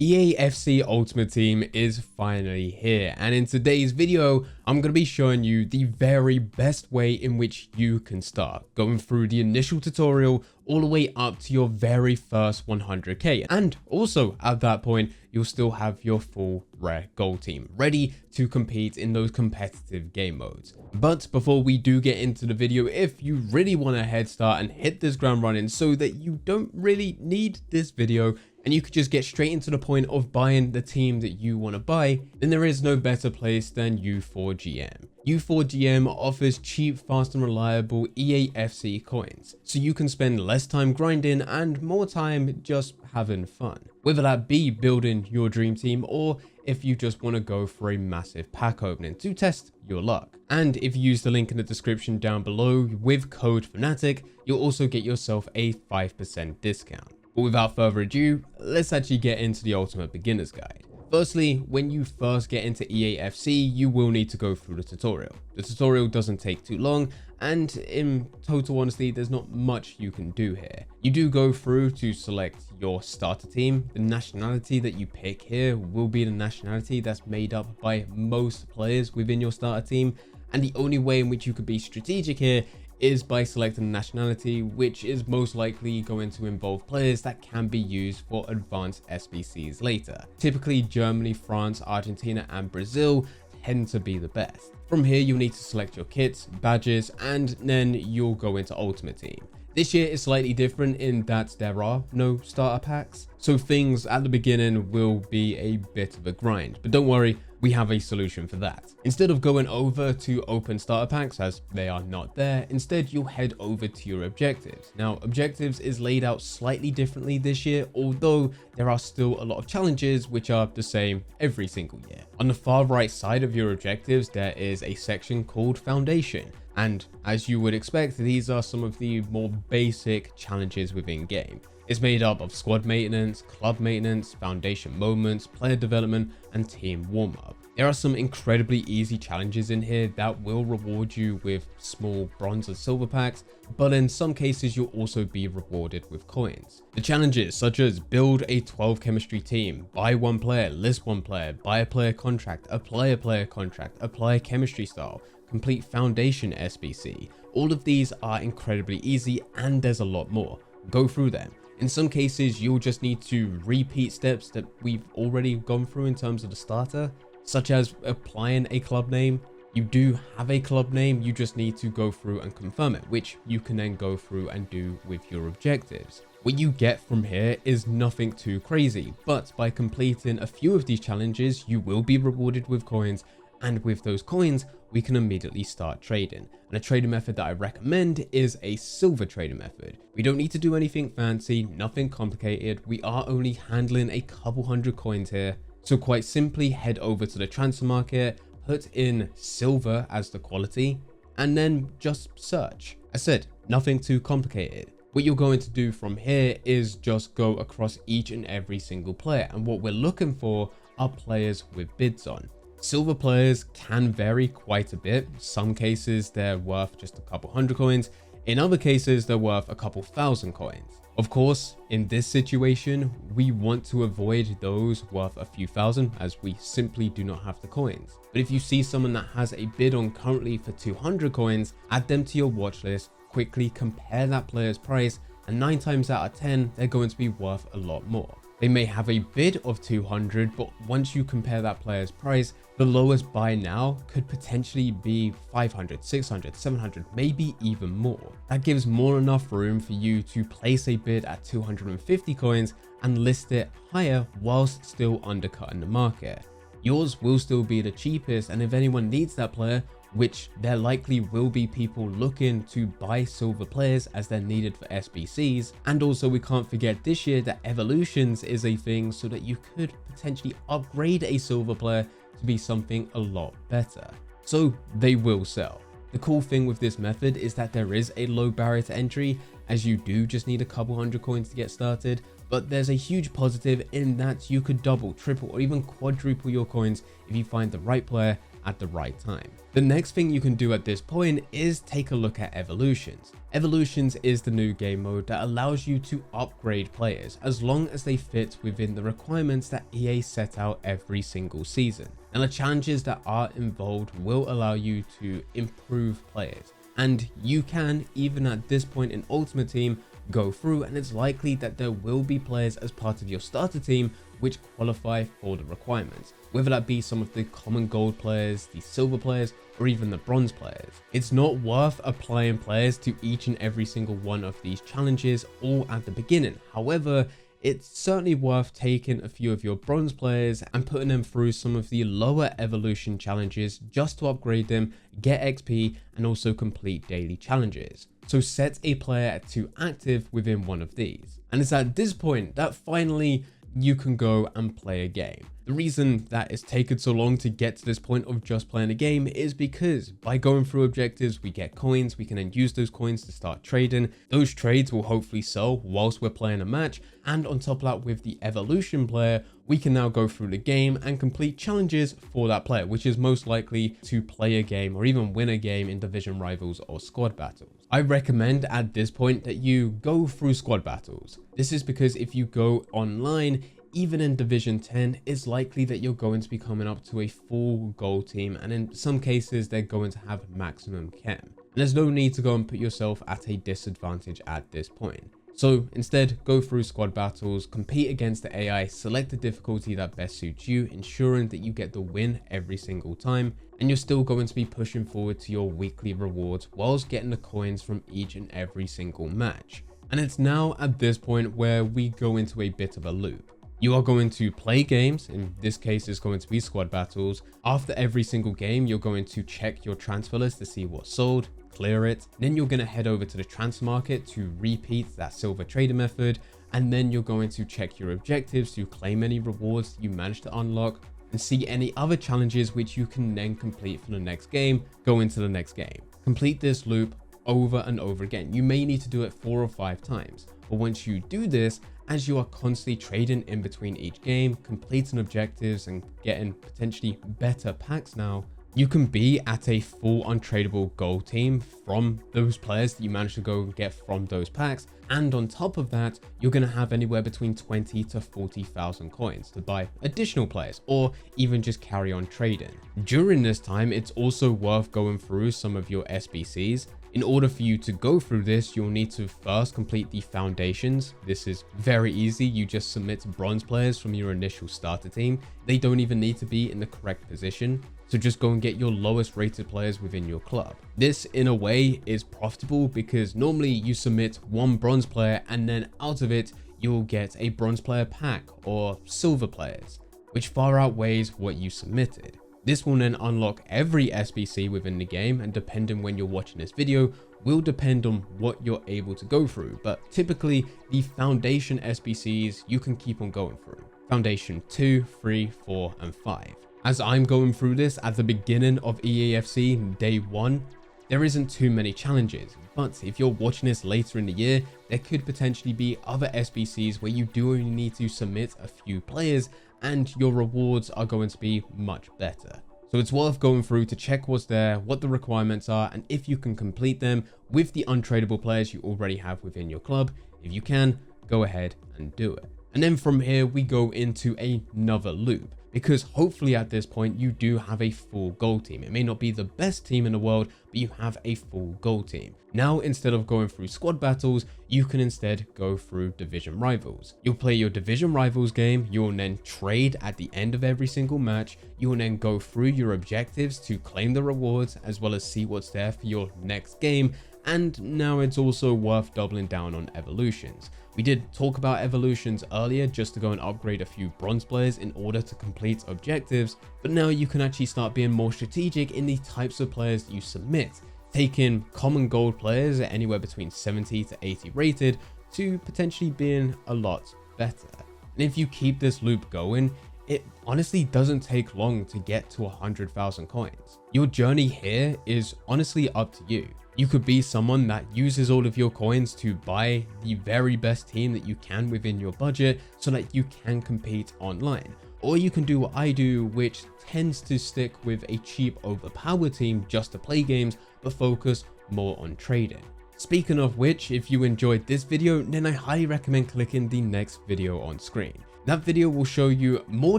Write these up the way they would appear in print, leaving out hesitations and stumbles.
EAFC Ultimate Team is finally here, and in today's video I'm going to be showing you the very best way in which you can start, going through the initial tutorial all the way up to your very first 100k, and also at that point you'll still have your full rare gold team ready to compete in those competitive game modes. But before we do get into the video, if you really want a head start and hit this ground running so that you don't really need this video and you could just get straight into the point of buying the team that you want to buy, then there is no better place than U4GM. U4GM offers cheap, fast and reliable EAFC coins, so you can spend less time grinding and more time just having fun. Whether that be building your dream team or if you just want to go for a massive pack opening to test your luck. And if you use the link in the description down below with code Fanatic, you'll also get yourself a 5% discount. But without further ado, let's actually get into the Ultimate Beginner's Guide. Firstly, when you first get into EAFC, you will need to go through the tutorial. The tutorial doesn't take too long, and in total honesty, there's not much you can do here. You do go through to select your starter team. The nationality that you pick here will be the nationality that's made up by most players within your starter team, and the only way in which you could be strategic here is by selecting a nationality which is most likely going to involve players that can be used for advanced SBCs later. Typically Germany, France, Argentina and Brazil tend to be the best. From here you'll need to select your kits, badges, and then you'll go into Ultimate Team. This year is slightly different in that there are no starter packs, so things at the beginning will be a bit of a grind, but don't worry, we have a solution for that. Instead of going over to open starter packs, as they are not there, instead you'll head over to your objectives. Now, objectives is laid out slightly differently this year, although there are still a lot of challenges which are the same every single year. On the far right side of your objectives, there is a section called Foundation. And as you would expect, these are some of the more basic challenges within game. It's made up of squad maintenance, club maintenance, foundation moments, player development, and team warm-up. There are some incredibly easy challenges in here that will reward you with small bronze and silver packs, but in some cases you'll also be rewarded with coins. The challenges such as build a 12 chemistry team, buy one player, list one player, buy a player contract, apply a player contract, apply a chemistry style, complete foundation SBC. All of these are incredibly easy and there's a lot more. Go through them. In some cases, you'll just need to repeat steps that we've already gone through in terms of the starter, such as applying a club name. You do have a club name, you just need to go through and confirm it, which you can then go through and do with your objectives. What you get from here is nothing too crazy, but by completing a few of these challenges, you will be rewarded with coins, and with those coins, we can immediately start trading. And a trading method that I recommend is a silver trading method. We don't need to do anything fancy, nothing complicated. We are only handling a couple hundred coins here. So quite simply head over to the transfer market, put in silver as the quality, and then just search. I said, nothing too complicated. What you're going to do from here is just go across each and every single player. And what we're looking for are players with bids on. Silver players can vary quite a bit. Some cases they're worth just a couple hundred coins. In other cases, they're worth a couple thousand coins. Of course, in this situation, we want to avoid those worth a few thousand as we simply do not have the coins. But if you see someone that has a bid on currently for 200 coins, add them to your watch list, quickly compare that player's price, and 9 times out of 10, they're going to be worth a lot more. They may have a bid of 200, but once you compare that player's price, the lowest buy now could potentially be 500, 600, 700, maybe even more. That gives more than enough room for you to place a bid at 250 coins and list it higher whilst still undercutting the market. Yours will still be the cheapest, and if anyone needs that player, which there likely will be people looking to buy silver players as they're needed for SBCs. And also we can't forget this year that evolutions is a thing, so that you could potentially upgrade a silver player to be something a lot better. So they will sell. The cool thing with this method is that there is a low barrier to entry, as you do just need a couple hundred coins to get started. But there's a huge positive in that you could double, triple, or even quadruple your coins if you find the right player at the right time. The next thing you can do at this point is take a look at evolutions. Evolutions is the new game mode that allows you to upgrade players as long as they fit within the requirements that EA set out every single season. And the challenges that are involved will allow you to improve players. And you can, even at this point in Ultimate Team, go through, and it's likely that there will be players as part of your starter team which qualify for the requirements, whether that be some of the common gold players, the silver players, or even the bronze players. It's not worth applying players to each and every single one of these challenges all at the beginning. However, it's certainly worth taking a few of your bronze players and putting them through some of the lower evolution challenges just to upgrade them, get XP, and also complete daily challenges. So set a player to active within one of these. And it's at this point that finally you can go and play a game. The reason that it's taken so long to get to this point of just playing a game is because by going through objectives, we get coins. We can then use those coins to start trading. Those trades will hopefully sell whilst we're playing a match. And on top of that, with the evolution player, we can now go through the game and complete challenges for that player, which is most likely to play a game or even win a game in division rivals or squad battles. I recommend at this point that you go through squad battles. This is because if you go online, even in Division 10, it's likely that you're going to be coming up to a full gold team, and in some cases, they're going to have maximum chem. And there's no need to go and put yourself at a disadvantage at this point. So instead, go through squad battles, compete against the AI, select the difficulty that best suits you, ensuring that you get the win every single time, and you're still going to be pushing forward to your weekly rewards whilst getting the coins from each and every single match. And it's now at this point where we go into a bit of a loop. You are going to play games, in this case it's going to be squad battles. After every single game, you're going to check your transfer list to see what's sold, clear it. Then you're going to head over to the transfer market to repeat that silver trader method. And then you're going to check your objectives to claim any rewards you managed to unlock and see any other challenges which you can then complete for the next game, go into the next game. Complete this loop over and over again. You may need to do it 4 or 5 times. But once you do this, as you are constantly trading in between each game, completing objectives and getting potentially better packs now, you can be at a full untradeable gold team from those players that you manage to go and get from those packs. And on top of that, you're going to have anywhere between 20 to 40,000 coins to buy additional players or even just carry on trading. During this time, it's also worth going through some of your SBCs. In order for you to go through this, you'll need to first complete the foundations. This is very easy. You just submit bronze players from your initial starter team. They don't even need to be in the correct position. So just go and get your lowest rated players within your club. This in a way is profitable because normally you submit 1 bronze player and then out of it, you'll get a bronze player pack or silver players, which far outweighs what you submitted. This will then unlock every SBC within the game, and depending when you're watching this video will depend on what you're able to go through. But typically the foundation SBCs you can keep on going through. Foundation 2, 3, 4, and 5. As I'm going through this at the beginning of EAFC day 1, there isn't too many challenges. But if you're watching this later in the year, there could potentially be other SBCs where you do only need to submit a few players and your rewards are going to be much better. So it's worth going through to check what's there, what the requirements are, and if you can complete them with the untradeable players you already have within your club. If you can, go ahead and do it. And then from here, we go into another loop, because hopefully at this point you do have a full gold team. It may not be the best team in the world, but you have a full gold team. Now, instead of going through squad battles, you can instead go through division rivals. You'll play your division rivals game. You'll then trade at the end of every single match. You'll then go through your objectives to claim the rewards, as well as see what's there for your next game. And now it's also worth doubling down on evolutions. We did talk about evolutions earlier just to go and upgrade a few bronze players in order to complete objectives, but now you can actually start being more strategic in the types of players you submit, taking common gold players at anywhere between 70 to 80 rated to potentially being a lot better. And if you keep this loop going, it honestly doesn't take long to get to 100,000 coins. Your journey here is honestly up to you. You could be someone that uses all of your coins to buy the very best team that you can within your budget so that you can compete online. or you can do what I do, which tends to stick with a cheap, overpowered team just to play games, but focus more on trading. Speaking of which, if you enjoyed this video, then I highly recommend clicking the next video on screen. That video will show you more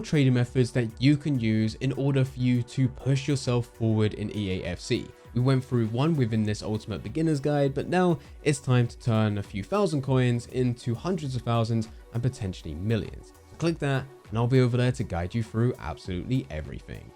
trading methods that you can use in order for you to push yourself forward in EAFC. We went through one within this Ultimate Beginner's Guide, but now it's time to turn a few thousand coins into hundreds of thousands and potentially millions. So click that and I'll be over there to guide you through absolutely everything.